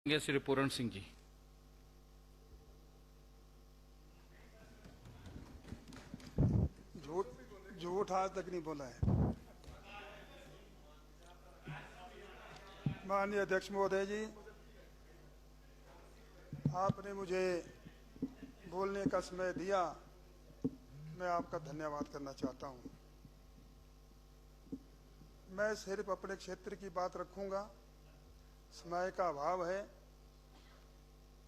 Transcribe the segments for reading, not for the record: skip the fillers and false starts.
श्री पूरण सिंह जी। झूठ आज तक नहीं बोला है। माननीय अध्यक्ष महोदय जी, आपने मुझे बोलने का समय दिया, मैं आपका धन्यवाद करना चाहता हूं। मैं सिर्फ अपने क्षेत्र की बात रखूंगा, समय का अभाव है।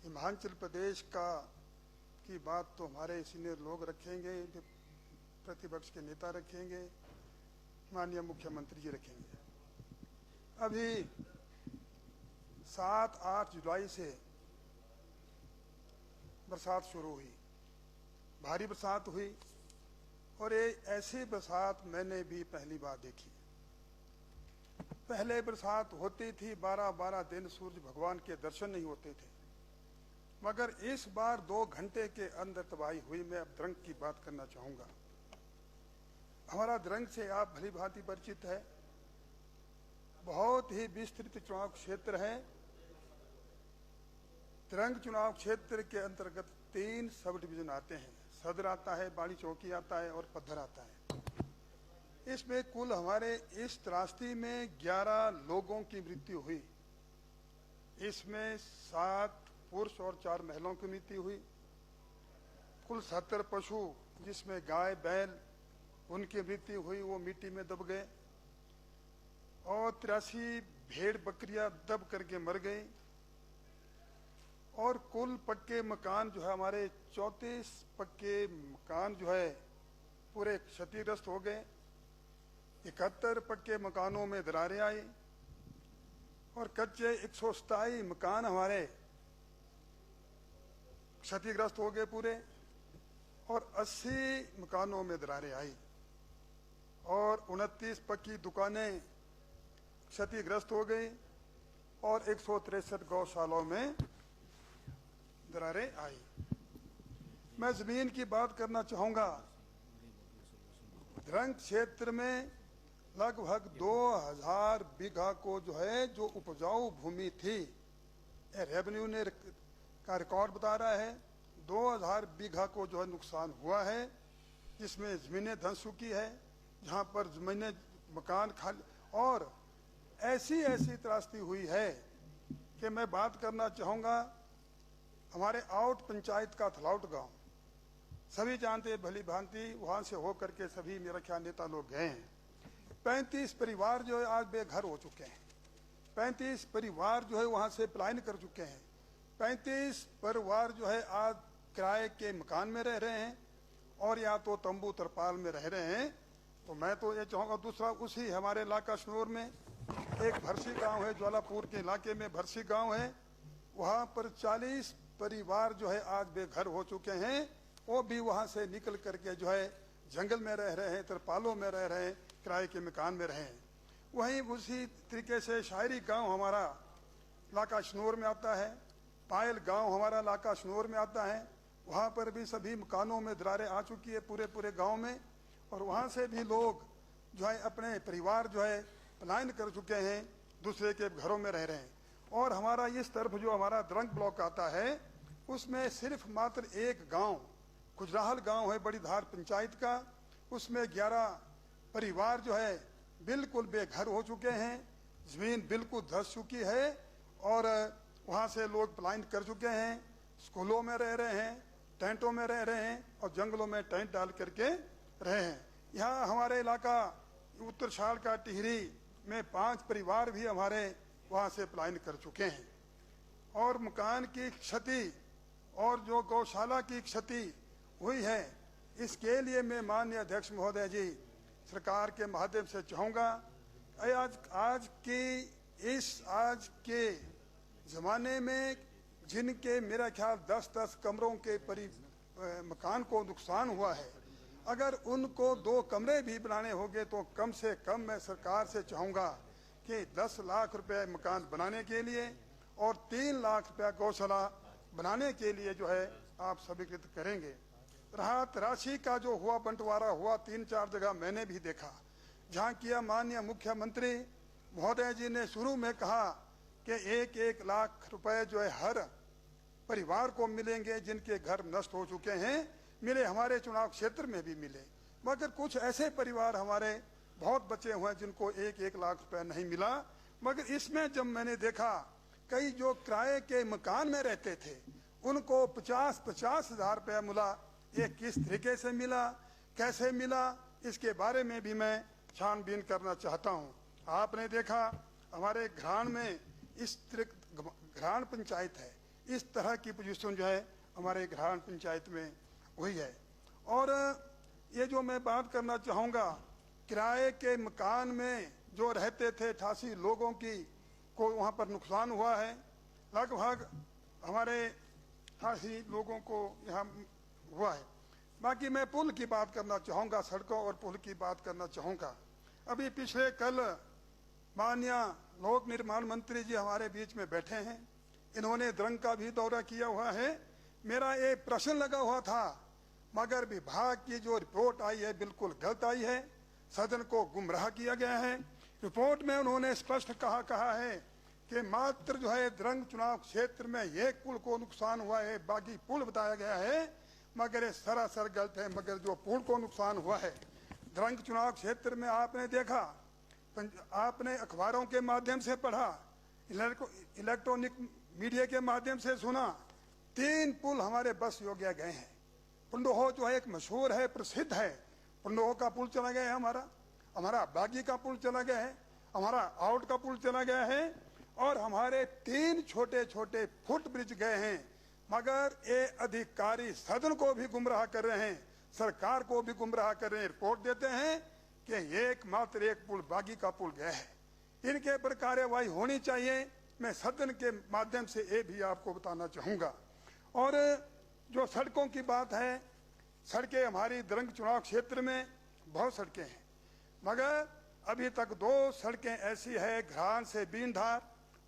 हिमाचल प्रदेश की बात तो हमारे सीनियर लोग रखेंगे, प्रतिपक्ष के नेता रखेंगे, माननीय मुख्यमंत्री जी रखेंगे। अभी 7-8 जुलाई से बरसात शुरू हुई, भारी बरसात हुई और ये ऐसी बरसात मैंने भी पहली बार देखी। पहले बरसात होती थी 12-12 दिन सूरज भगवान के दर्शन नहीं होते थे, मगर इस बार 2 घंटे के अंदर तबाही हुई। मैं अब द्रंग की बात करना चाहूंगा। हमारा द्रंग से आप भली भांति परिचित है, बहुत ही विस्तृत चुनाव क्षेत्र है। द्रंग चुनाव क्षेत्र के अंतर्गत 3 सब डिवीजन आते हैं, सदर आता है, बाड़ी चौकी आता है और पद्धर आता है। इसमें कुल हमारे इस त्रासदी में 11 लोगों की मृत्यु हुई। इसमें 7 पुरुष और 4 महिलाओं की मृत्यु हुई। कुल 70 पशु, जिसमें गाय बैल, उनकी मृत्यु हुई, वो मिट्टी में दब गए। और 83 भेड़ बकरियां दब करके मर गई। और कुल पक्के मकान जो है, हमारे 34 पक्के मकान जो है पूरे क्षतिग्रस्त हो गए। 71 पक्के मकानों में दरारें आई और कच्चे 127 मकान हमारे क्षतिग्रस्त हो गए पूरे। और 80 मकानों में दरारें आई और 29 पक्की दुकानें क्षतिग्रस्त हो गई और 163 गौशालाओं में दरारें आई। मैं जमीन की बात करना चाहूंगा। द्रंग क्षेत्र में लगभग 2000 बीघा को जो उपजाऊ भूमि थी, रेवेन्यू ने का रिकॉर्ड बता रहा है 2000 बीघा को नुकसान हुआ है, जिसमें जमीनें धंस चुकी है, जहां पर जमीनें मकान खाली। और ऐसी त्रासदी हुई है कि मैं बात करना चाहूंगा। हमारे आउट पंचायत का थलाउट गांव, सभी जानते हैं भली भांति, वहां से होकर के सभी मेरा ख्याल नेता लोग गए हैं। 35 परिवार जो है आज बेघर हो चुके हैं। 35 परिवार जो है वहां से पलायन कर चुके हैं। 35 परिवार जो है आज किराए के मकान में रह रहे हैं और या तो तंबू तरपाल में रह रहे हैं। तो मैं तो ये चाहूंगा, दूसरा उसी हमारे इलाका शनौर में एक भरसी गांव है, ज्वालापुर के इलाके में भरसी गांव है, वहां पर 40 परिवार जो है आज बेघर हो चुके हैं। वो भी वहां से निकल करके जंगल में रह रहे हैं, तरपालों में रह रहे हैं, किराए के मकान में रहे हैं। वहीं उसी तरीके से शायरी गांव हमारा इलाका शनौर में आता है, पायल गांव हमारा इलाका शनौर में आता है। वहां पर भी सभी मकानों में दरारें आ चुकी है पूरे गांव में। और वहां से भी लोग अपने परिवार पलायन कर चुके हैं, दूसरे के घरों में रह रहे हैं। और हमारा इस तरफ जो हमारा द्रंग ब्लॉक आता है, उसमें सिर्फ मात्र एक गांव खुजराहल गांव है, बड़ी धार पंचायत का। उसमें 11 परिवार बिल्कुल बेघर हो चुके हैं, जमीन बिल्कुल धंस चुकी है और वहां से लोग पलायन कर चुके हैं। स्कूलों में रह रहे हैं, टेंटों में रह रहे हैं और जंगलों में टेंट डाल करके रहे हैं। यहाँ हमारे इलाका उत्तरछाल का टिहरी में 5 परिवार भी हमारे वहां से पलायन कर चुके हैं। और मकान की क्षति और जो गौशाला की क्षति हुई है, इसके लिए मैं माननीय अध्यक्ष महोदय जी सरकार के माध्यम से चाहूंगा, आज के जमाने में जिनके मेरा ख्याल 10-10 कमरों के मकान को नुकसान हुआ है, अगर उनको 2 कमरे भी बनाने होंगे तो कम से कम मैं सरकार से चाहूंगा कि 10 लाख रुपए मकान बनाने के लिए और 3 लाख रुपया गौशाला बनाने के लिए आप स्वीकृत करेंगे। राहत राशि का जो हुआ बंटवारा हुआ 3-4 जगह मैंने भी देखा, जहां किया माननीय मुख्यमंत्री महोदय जी ने शुरू में कहा कि 1-1 लाख रुपए जो है हर परिवार को मिलेंगे जिनके घर नष्ट हो चुके हैं, मिले, हमारे चुनाव क्षेत्र में भी मिले। मगर कुछ ऐसे परिवार हमारे बहुत बचे हुए हैं जिनको 1-1 लाख रुपए नहीं मिला। मगर इसमें जब मैंने देखा कई जो किराए के मकान में रहते थे उनको 50-50 हजार रुपया मिला, ये किस तरीके से मिला, कैसे मिला, इसके बारे में भी मैं छानबीन करना चाहता हूँ। आपने देखा हमारे घरान में घरान पंचायत है, इस तरह की पोजीशन जो है हमारे घरान पंचायत में हुई है। और ये जो मैं बात करना चाहूँगा, किराए के मकान में जो रहते थे 88 लोगों को वहाँ पर नुकसान हुआ है, लगभग हमारे 88 लोगों को यहाँ हुआ है। बाकी मैं पुल की बात करना चाहूँगा, सड़कों और पुल की बात करना चाहूँगा। अभी पिछले कल माननीय लोक निर्माण मंत्री जी हमारे बीच में बैठे हैं, इन्होंने द्रंग का भी दौरा किया हुआ है। मेरा ये प्रश्न लगा हुआ था, मगर विभाग की जो रिपोर्ट आई है बिल्कुल गलत आई है, सदन को गुमराह किया गया है। रिपोर्ट में उन्होंने स्पष्ट कहा है कि मात्र जो है द्रंग चुनाव क्षेत्र में एक पुल को नुकसान हुआ है, बाकी पुल बताया गया है, मगर ये सरासर गलत है। मगर जो पुल को नुकसान हुआ है द्रंग चुनाव क्षेत्र में, आपने देखा, आपने अखबारों के माध्यम से पढ़ा, इलेक्ट्रॉनिक मीडिया के माध्यम से सुना, 3 पुल हमारे बस योग्य गए हैं। पंडोह जो है एक मशहूर है, प्रसिद्ध है, पंडोह का पुल चला गया है, हमारा बागी का पुल चला गया है, हमारा आउट का पुल चला गया है, और हमारे 3 छोटे छोटे फुट ब्रिज गए हैं। मगर ये अधिकारी सदन को भी गुमराह कर रहे हैं, सरकार को भी गुमराह कर रहे हैं। रिपोर्ट देते हैं कि एकमात्र एक पुल बागी का पुल गया है। इनके पर कार्यवाही होनी चाहिए। मैं सदन के माध्यम से ये भी आपको बताना चाहूँगा। और जो सड़कों की बात है, सड़कें हमारी द्रंग चुनाव क्षेत्र में बहुत सड़कें हैं, मगर अभी तक 2 सड़कें ऐसी है, घरान से बीनधार,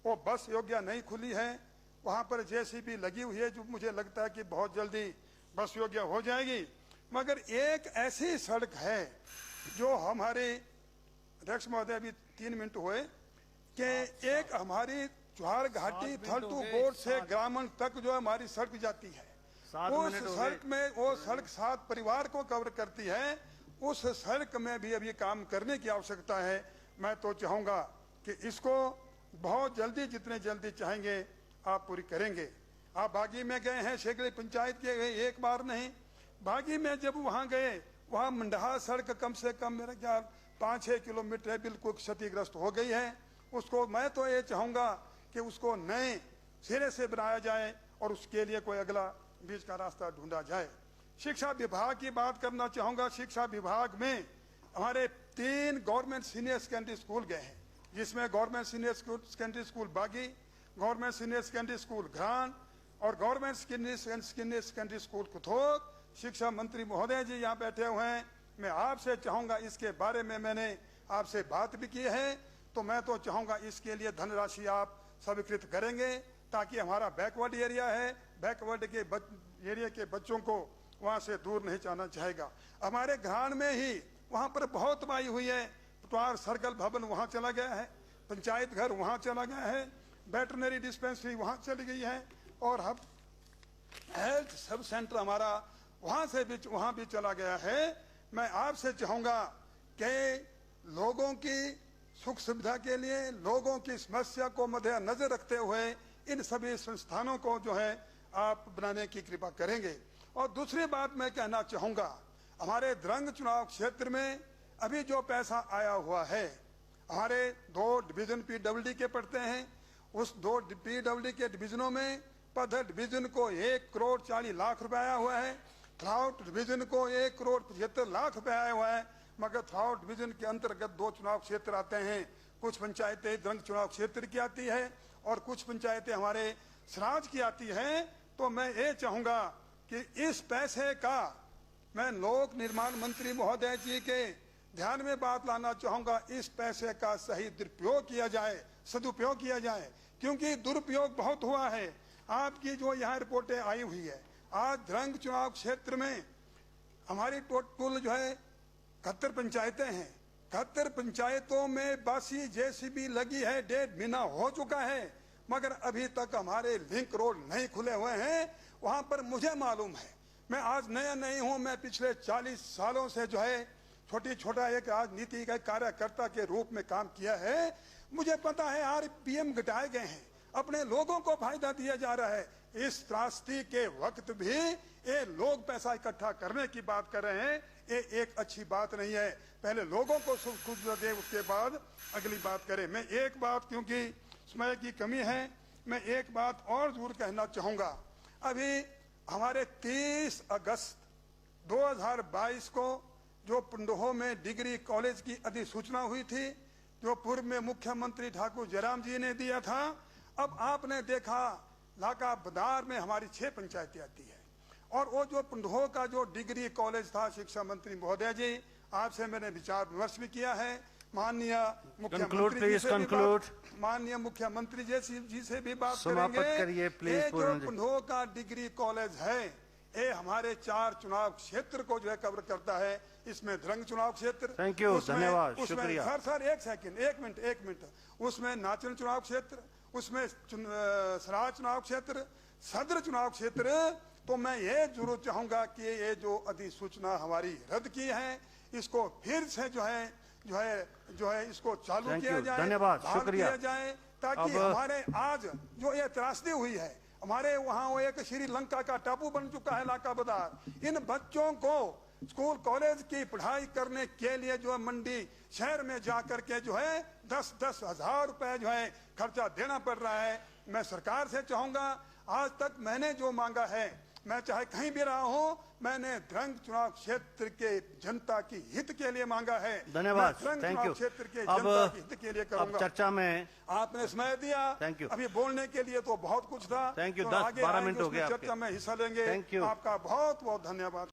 वो बस योग्य नहीं खुली है। वहाँ पर जेसीबी लगी हुई है, जो मुझे लगता है कि बहुत जल्दी बस योग्य हो जाएगी। मगर एक ऐसी सड़क है जो हमारे अध्यक्ष महोदय, अभी 3 मिनट हुए, कि एक हमारी ज्वार घाटी थलटू बोर्ड से ग्रामीण तक जो हमारी सड़क जाती है, उस सड़क में वो सड़क 7 परिवार को कवर करती है। उस सड़क में भी अभी काम करने की आवश्यकता है। मैं तो चाहूँगा कि इसको बहुत जल्दी, जितने जल्दी चाहेंगे आप पूरी करेंगे। आप बागी में गए हैं, शेखली पंचायत के गए, एक बार नहीं। बागी में जब वहाँ गए, वहाँ मंडहा सड़क कम से कम मेरा ख्याल 5-6 किलोमीटर बिल्कुल क्षतिग्रस्त हो गई है। उसको मैं तो ये चाहूँगा कि उसको नए सिरे से बनाया जाए और उसके लिए कोई अगला बीच का रास्ता ढूंढा जाए। शिक्षा विभाग की बात करना चाहूँगा। शिक्षा विभाग में हमारे 3 गवर्नमेंट सीनियर सेकेंडरी स्कूल गए हैं, जिसमें गवर्नमेंट सीनियर सेकेंडरी स्कूल बागी, गवर्नमेंट सीनियर सेकेंडरी स्कूल घरान और गवर्नमेंट सीनियर सेकेंडरी स्कूल कुथोक। शिक्षा मंत्री महोदय जी यहाँ बैठे हुए हैं। मैं आपसे चाहूँगा, इसके बारे में मैंने आपसे बात भी की है, तो मैं तो चाहूँगा इसके लिए धनराशि आप स्वीकृत करेंगे, ताकि हमारा बैकवर्ड एरिया है, बैकवर्ड के एरिया के बच्चों को वहाँ से दूर नहीं जाना चाहेगा। हमारे घरान में ही वहाँ पर बहुत तबाही हुई है। पटवार सर्कल भवन वहाँ चला गया है, पंचायत घर वहाँ चला गया है, वेटरनरी डिस्पेंसरी वहाँ चली गई है, और अब हेल्थ सब सेंटर हमारा वहाँ भी चला गया है। मैं आपसे चाहूँगा कि लोगों की सुख सुविधा के लिए, लोगों की समस्या को मद्देनजर रखते हुए इन सभी संस्थानों को जो है आप बनाने की कृपा करेंगे। और दूसरी बात मैं कहना चाहूँगा, हमारे द्रंग चुनाव क्षेत्र में अभी जो पैसा आया हुआ है, हमारे 2 डिवीजन PWD के पड़ते हैं। उस 2 PWD के डिवीजनों में पधर डिवीजन को 1 करोड़ 40 लाख रुपए आया हुआ है, थ्राउट डिवीजन को 1 करोड़ 75 लाख रुपए आया हुआ है। मगर थ्राउट डिवीजन के अंतर्गत 2 चुनाव क्षेत्र आते हैं। कुछ पंचायतें द्रंग चुनाव क्षेत्र की आती है और कुछ पंचायतें हमारे सराज की आती है। तो मैं ये चाहूँगा कि इस पैसे का मैं लोक निर्माण मंत्री महोदय जी के ध्यान में बात लाना चाहूँगा। इस पैसे का सही दुरुपयोग किया जाए, सदुपयोग किया जाए, क्योंकि दुरुपयोग बहुत हुआ है। आपकी जो यहाँ रिपोर्टें आई हुई है, आज द्रंग चुनाव क्षेत्र में हमारी टोटल जो है 71 पंचायतें हैं। 71 पंचायतों में 82 JCB लगी है, 1.5 महीना हो चुका है। मगर अभी तक हमारे लिंक रोड नहीं खुले हुए हैं। वहां पर मुझे मालूम है, मैं आज नया नहीं हूं, मैं पिछले 40 सालों से जो है छोटा एक राजनीति का कार्यकर्ता के रूप में काम किया है। मुझे पता है आरपीएम घटाए गए हैं, अपने लोगों को फायदा दिया जा रहा है। इस त्रासदी के वक्त भी ये लोग पैसा इकट्ठा करने की बात कर रहे हैं, ये एक अच्छी बात नहीं है। पहले लोगों को सुख दे, उसके बाद अगली बात करें। मैं एक बात, क्योंकि समय की कमी है, मैं एक बात और जरूर कहना चाहूंगा। अभी हमारे 30 अगस्त 2022 को जो पंडोह में डिग्री कॉलेज की अधिसूचना हुई थी, जो पूर्व में मुख्यमंत्री ठाकुर जयराम जी ने दिया था, अब आपने देखा लाका बदार में हमारी 6 पंचायतें आती है। और वो जो पंडोह का जो डिग्री कॉलेज था, शिक्षा मंत्री महोदय जी, आपसे मैंने विचार विमर्श भी किया है, माननीय मुख्यमंत्री जी से भी बात करेंगे। ये जो पंडोह का डिग्री कॉलेज है, ये हमारे 4 चुनाव क्षेत्र को जो है कवर करता है। इसमें धरंग चुनाव क्षेत्र, थैंक यू, धन्यवाद, शुक्रिया। सर एक मिनट, उसमें नाचन चुनाव क्षेत्र, उसमें सराज चुनाव क्षेत्र, सदर चुनाव क्षेत्र। तो मैं ये जरूर चाहूंगा कि ये जो अधिसूचना हमारी रद्द की है, इसको फिर से जो है इसको चालू किया जाए, धन्यवाद, शुक्रिया, किया जाए, ताकि हमारे आज जो ये त्रासदी हुई है, हमारे वहाँ वो एक श्रीलंका का टापू बन चुका है लाका बदार। इन बच्चों को स्कूल कॉलेज की पढ़ाई करने के लिए जो है मंडी शहर में जाकर के जो है 10-10 हजार रुपए जो है खर्चा देना पड़ रहा है। मैं सरकार से चाहूंगा, आज तक मैंने जो मांगा है, मैं चाहे कहीं भी रहा हूं, मैंने धरंग चुनाव क्षेत्र के जनता की हित के लिए मांगा है। धन्यवाद, थैंक यू। क्षेत्र के जनता की हित के लिए करूंगा। चर्चा में आपने समय दिया, थैंक यू। अभी बोलने के लिए तो बहुत कुछ था, थैंक यू। तो 10-12 मिनट हो गया, चर्चा में हिस्सा लेंगे। Thank you. आपका बहुत बहुत धन्यवाद।